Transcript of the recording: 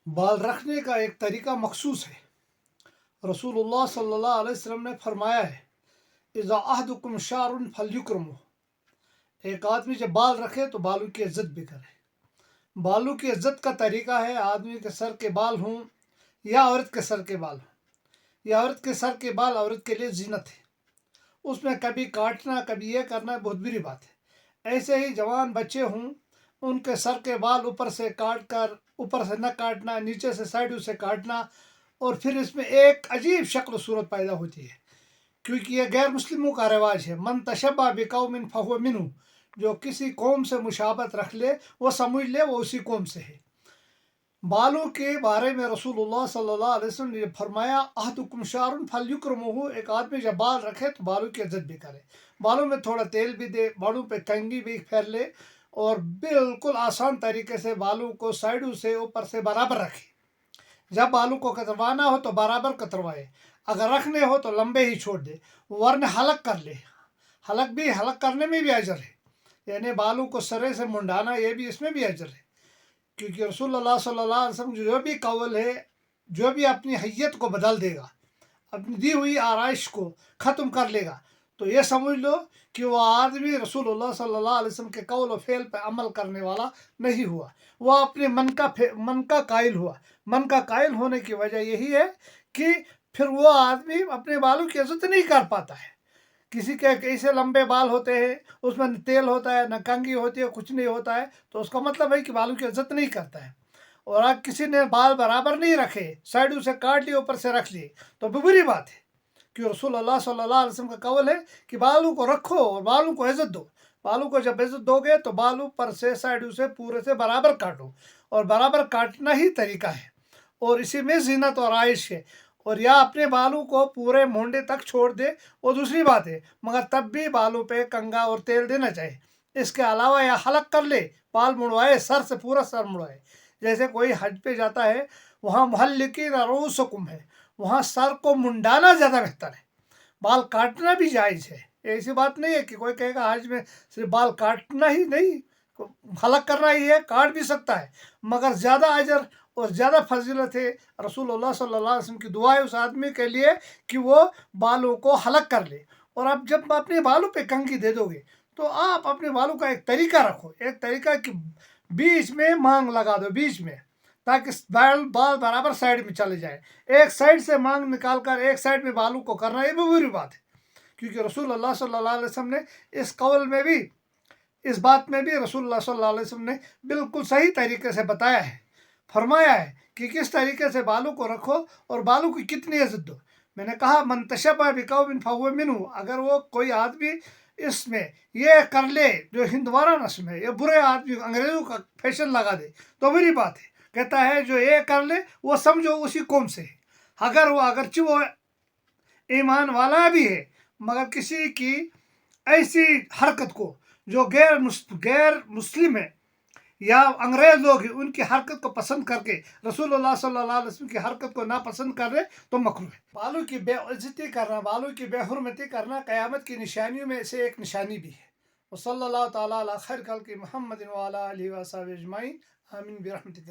بال رکھنے کا ایک طریقہ مخصوص ہے۔ رسول اللہ صلی اللہ علیہ وسلم نے فرمایا ہے اذا احدکم شعر فلیکرمہ، ایک آدمی جب بال رکھے تو بالوں کی عزت بھی کرے۔ بالوں کی عزت کا طریقہ ہے آدمی کے سر کے بال ہوں یا عورت کے سر کے بال ہوں، یا عورت کے سر کے بال عورت کے لیے زینت ہے، اس میں کبھی کاٹنا کبھی یہ کرنا بہت بری بات ہے۔ ایسے ہی جوان بچے ہوں ان کے سر کے بال اوپر سے کاٹ کر، اوپر سے نہ کاٹنا، نیچے سے سائڈوں سے کاٹنا، اور پھر اس میں ایک عجیب شکل و صورت پیدا ہوتی ہے، کیونکہ یہ غیر مسلموں کا رواج ہے۔ من تشبہ بقوم فہو منہ، جو کسی قوم سے مشابہت رکھ لے وہ سمجھ لے وہ اسی قوم سے ہے۔ بالوں کے بارے میں رسول اللہ صلی اللہ علیہ وسلم نے فرمایا احدکم شعر فلیکرمہ، ایک آدمی جب بال رکھے تو بالوں کی عزت بھی کرے، بالوں میں تھوڑا تیل بھی دے، بالوں پہ کنگھی بھی پھیر لے، اور بالکل آسان طریقے سے بالوں کو سائڈوں سے اوپر سے برابر رکھے۔ جب بالوں کو کتروانا ہو تو برابر کتروائے، اگر رکھنے ہو تو لمبے ہی چھوڑ دے، ورنہ حلق کر لے۔ حلق کرنے میں بھی اجر ہے، یعنی بالوں کو سرے سے منڈانا، یہ بھی اس میں بھی اجر ہے، کیونکہ رسول اللہ صلی اللہ علیہ وسلم جو بھی قول ہے، جو بھی اپنی حیت کو بدل دے گا، اپنی دی ہوئی آرائش کو ختم کر لے گا، تو یہ سمجھ لو کہ وہ آدمی رسول اللہ صلی اللہ علیہ وسلم کے قول و فعل پہ عمل کرنے والا نہیں ہوا، وہ اپنے من کا قائل ہوا۔ من کا قائل ہونے کی وجہ یہی ہے کہ پھر وہ آدمی اپنے بالوں کی عزت نہیں کر پاتا ہے۔ کسی کے ایسے لمبے بال ہوتے ہیں، اس میں نہ تیل ہوتا ہے نہ کنگھی ہوتی ہے، کچھ نہیں ہوتا ہے، تو اس کا مطلب ہے کہ بالوں کی عزت نہیں کرتا ہے۔ اور اگر کسی نے بال برابر نہیں رکھے، سائڈوں سے کاٹ لیے اوپر سے رکھ لیے، تو بری بات ہے، کہ رسول اللہ صلی اللہ علیہ وسلم کا قول ہے کہ بالوں کو رکھو اور بالوں کو عزت دو۔ بالوں کو جب عزت دو گے تو بالوں پر سے سائڈوں سے پورے سے برابر کاٹو، اور برابر کاٹنا ہی طریقہ ہے، اور اسی میں زینت اور عائش ہے۔ اور یا اپنے بالوں کو پورے مونڈے تک چھوڑ دے وہ دوسری بات ہے، مگر تب بھی بالوں پہ کنگھا اور تیل دینا چاہیے۔ اس کے علاوہ یا حلق کر لے، بال مڑوائے، سر سے پورا سر مڑوائے، جیسے کوئی حج پہ جاتا ہے وہاں محلقین رؤوسکم ہے، وہاں سر کو منڈانا زیادہ بہتر ہے، بال کاٹنا بھی جائز ہے۔ ایسی بات نہیں ہے کہ کوئی کہے گا حج میں صرف بال کاٹنا ہی نہیں، حلق کرنا ہی ہے، کاٹ بھی سکتا ہے، مگر زیادہ اجر اور زیادہ فضیلت ہے۔ رسول اللہ صلی اللہ علیہ وسلم کی دعا ہے اس آدمی کے لیے کہ وہ بالوں کو حلق کر لے۔ اور اب جب اپنے بالوں پہ کنگھی دے دو گے تو آپ اپنے بالوں کا ایک طریقہ رکھو، ایک طریقہ کہ بیچ میں مانگ لگا دو، بیچ میں، تاکہ بال برابر سائڈ میں چلے جائے۔ ایک سائڈ سے مانگ نکال کر ایک سائڈ میں بالوں کو کرنا یہ بھی بری بات ہے، کیونکہ رسول اللہ صلی اللہ علیہ وسلم نے اس قول میں بھی، اس بات میں بھی رسول اللہ صلی اللہ علیہ وسلم نے بالکل صحیح طریقے سے بتایا ہے، فرمایا ہے کہ کس طریقے سے بالوں کو رکھو اور بالوں کی کتنی عزت دو۔ میں نے کہا من تشبہ بقوم فہو منہ، اگر وہ کوئی آدمی اس میں یہ کر لے جو ہندوارہ نسل میں، یہ برے آدمی انگریزوں کا فیشن لگا دے تو بری بات ہے۔ کہتا ہے جو یہ کر لے وہ سمجھو اسی قوم سے ہے، اگرچہ وہ ایمان والا بھی ہے، مگر کسی کی ایسی حرکت کو جو غیر مسلم ہے یا انگریز لوگ ہیں ان کی حرکت کو پسند کر کے رسول اللہ صلی اللہ علیہ وسلم کی حرکت کو ناپسند کر رہے تو مکروہ ہے۔ بالوں کی بے عزتی کرنا، بالوں کی بے حرمتی کرنا قیامت کی نشانیوں میں سے ایک نشانی بھی ہے۔ وصلی اللہ تعالیٰ علی خیر خلق محمد وعلی آلہ وصحبہ اجمعین، آمین برحمتک۔